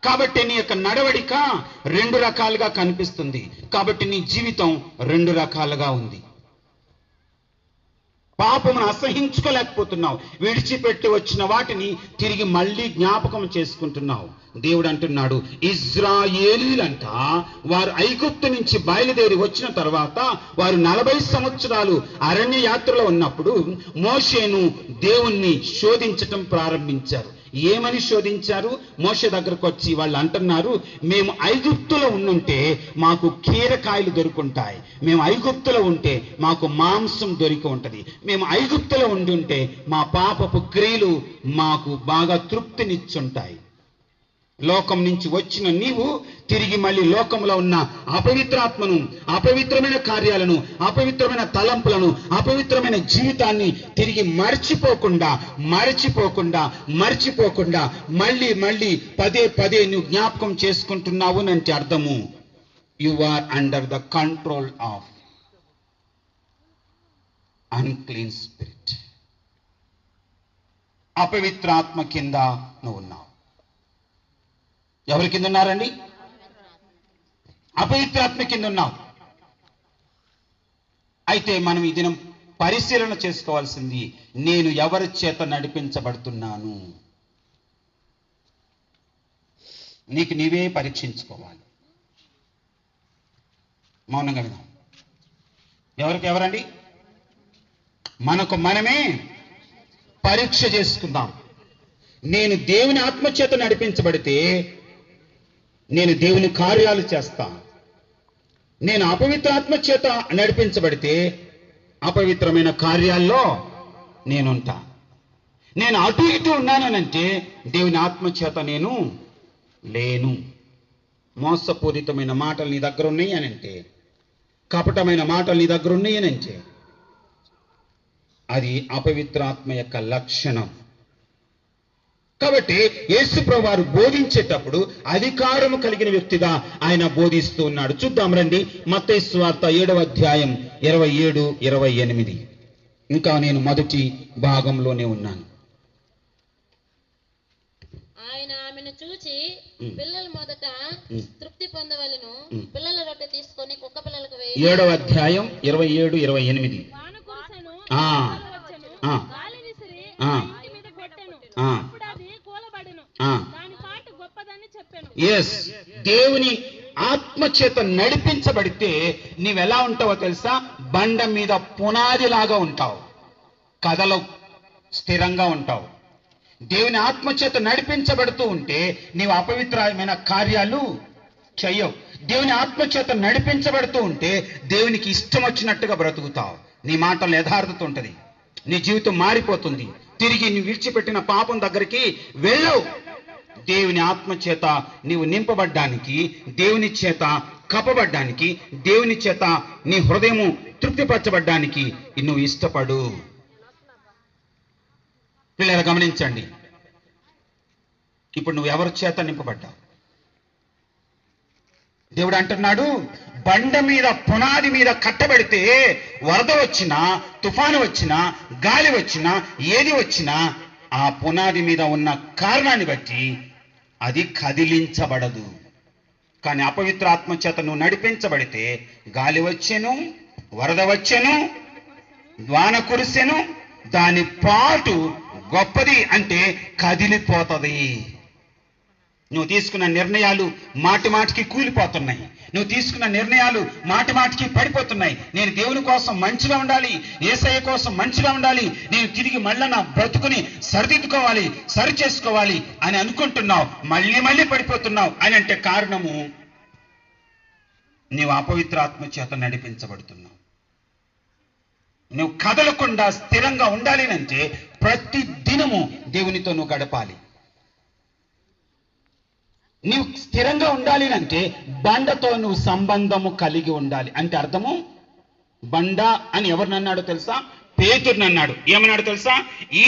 కాబట్టి నీ యొక్క నడవడిక రెండు రకాలుగా కనిపిస్తుంది. కాబట్టి నీ జీవితం రెండు రకాలుగా ఉంది. పాపమును అసహించుకోలేకపోతున్నావు. విడిచిపెట్టి వచ్చిన వాటిని తిరిగి మళ్ళీ జ్ఞాపకం చేసుకుంటున్నావు. దేవుడు అంటున్నాడు, ఇజ్రాయేలీలంట వారు ఐగుప్తు నుంచి బయలుదేరి వచ్చిన తర్వాత వారు 40 సంవత్సరాలు అరణ్య యాత్రలో ఉన్నప్పుడు మోషేను దేవుణ్ణి శోధించటం ప్రారంభించారు. ఏమని శోధించారు? మోషే దగ్గరకు వచ్చి వాళ్ళు అంటున్నారు, మేము ఐగుప్తులో ఉండుంటే మాకు కీరకాయలు దొరుకుంటాయి, మేము ఐగుప్తులో ఉంటే మాకు మాంసం దొరికి ఉంటది, మేము ఐగుప్తులో ఉండుంటే మా పాపపు క్రియలు మాకు బాగా తృప్తినిచ్చుంటాయి. లోకం నుంచి వచ్చిన నీవు తిరిగి మళ్ళీ లోకంలో ఉన్న అపవిత్రాత్మను, అపవిత్రమైన కార్యాలను, అపవిత్రమైన తలంపులను, అపవిత్రమైన జీవితాన్ని తిరిగి మర్చిపోకుండా మళ్ళీ పదే నువ్వు జ్ఞాపకం చేసుకుంటున్నావు అంటే అర్థము, you are under the control of unclean spirit. అపవిత్రాత్మ కింద నువ్వు ఉన్నావు. ఎవరి కింద ఉన్నారండి? అపవిత్రాత్మ కింద ఉన్నావు. అయితే మనం ఈ దినం పరిశీలన చేసుకోవాల్సింది, నేను ఎవరి చేత నడిపించబడుతున్నాను? నీకు నీవే పరీక్షించుకోవాలి. మౌనంగా విన్నాం. ఎవరండి? మనకు మనమే పరీక్ష చేసుకుందాం. నేను దేవుని ఆత్మచేత నడిపించబడితే నేను దేవుని కార్యాలు చేస్తా. నేను అపవిత్రాత్మ చేత నడిపించబడితే అపవిత్రమైన కార్యాల్లో నేనుంటా. నేను అటు ఇటు ఉన్నానంటే దేవుని ఆత్మచేత నేను లేను. మోసపూరితమైన మాటలు నీ దగ్గర ఉన్నాయి అనంటే, కపటమైన మాటలు నీ దగ్గర ఉన్నాయి అనంటే అది అపవిత్రాత్మ యొక్క లక్షణం. కాబట్టి యేసుప్రభువు వారు బోధించేటప్పుడు అధికారము కలిగిన వ్యక్తిగా ఆయన బోధిస్తూ ఉన్నాడు. చూద్దాం రండి, మత్తయి సువార్త 7వ అధ్యాయం 27, 28. ఇంకా నేను మొదటి భాగంలోనే ఉన్నాను. ఆయన ఆమెను చూచి, పిల్లలు మొదట తృప్తి పొందవలెను, పిల్లల రొట్టె తీసుకొని కుక్క పిల్లలకు వేయి. 7వ అధ్యాయం 27, 28. దేవుని ఆత్మచేత నడిపించబడితే నీవెలా ఉంటావో తెలుసా? బండ మీద పునాదిలాగా ఉంటావు, కథలో స్థిరంగా ఉంటావు. దేవుని ఆత్మచేత నడిపించబడుతూ ఉంటే నీవు అపవిత్రమైన కార్యాలు చెయ్యవు. దేవుని ఆత్మచేత నడిపించబడుతూ ఉంటే దేవునికి ఇష్టం వచ్చినట్టుగా బ్రతుకుతావు. నీ మాటలు యథార్థత ఉంటుంది, నీ జీవితం మారిపోతుంది. తిరిగి నీ విడిచిపెట్టిన పాపం దగ్గరికి వెళ్ళవు. దేవుని ఆత్మచేత నీవు నింపబడ్డానికి, దేవుని చేత కప్పబడ్డానికి, దేవుని చేత నీ హృదయము తృప్తిపరచబడ్డానికి నువ్వు ఇష్టపడు. పిల్లలు గమనించండి, ఇప్పుడు నువ్వు ఎవరి చేత నింపబడ్డావు? దేవుడు అంటున్నాడు, బండ మీద పునాది మీద కట్టబడితే వరద వచ్చినా, తుఫాను వచ్చినా, గాలి వచ్చినా, ఏది వచ్చినా ఆ పునాది మీద ఉన్న కారణాన్ని బట్టి అది కదిలించబడదు. కానీ అపవిత్ర ఆత్మ చేత నువ్వు నడిపించబడితే గాలి వచ్చెను, వరద వచ్చెను, వాన కురిసెను, దాని పాటు గొప్పది అంటే కదిలిపోతుంది. నువ్వు తీసుకున్న నిర్ణయాలు మాటి మాటికి కూలిపోతున్నాయి. నువ్వు తీసుకున్న నిర్ణయాలు మాటి మాటికి పడిపోతున్నాయి. నేను దేవుని కోసం మంచిగా ఉండాలి, యేసయ్య కోసం మంచిగా ఉండాలి, నేను తిరిగి మళ్ళా నా బ్రతుకుని సరిదిద్దుకోవాలి, సరి చేసుకోవాలి అని అనుకుంటున్నావు, మళ్ళీ పడిపోతున్నావు అని అంటే కారణము నీవు అపవిత్రాత్మ చేత నడిపించబడుతున్నావు. నువ్వు కదలకుండా స్థిరంగా ఉండాలి అంటే ప్రతి దినము దేవునితో నువ్వు గడపాలి. నువ్వు స్థిరంగా ఉండాలి అంటే బండతో నువ్వు సంబంధము కలిగి ఉండాలి. అంటే అర్థము, బండ అని ఎవరిని అన్నాడో తెలుసా? పేతురుని అన్నాడు. ఏమన్నాడు తెలుసా? ఈ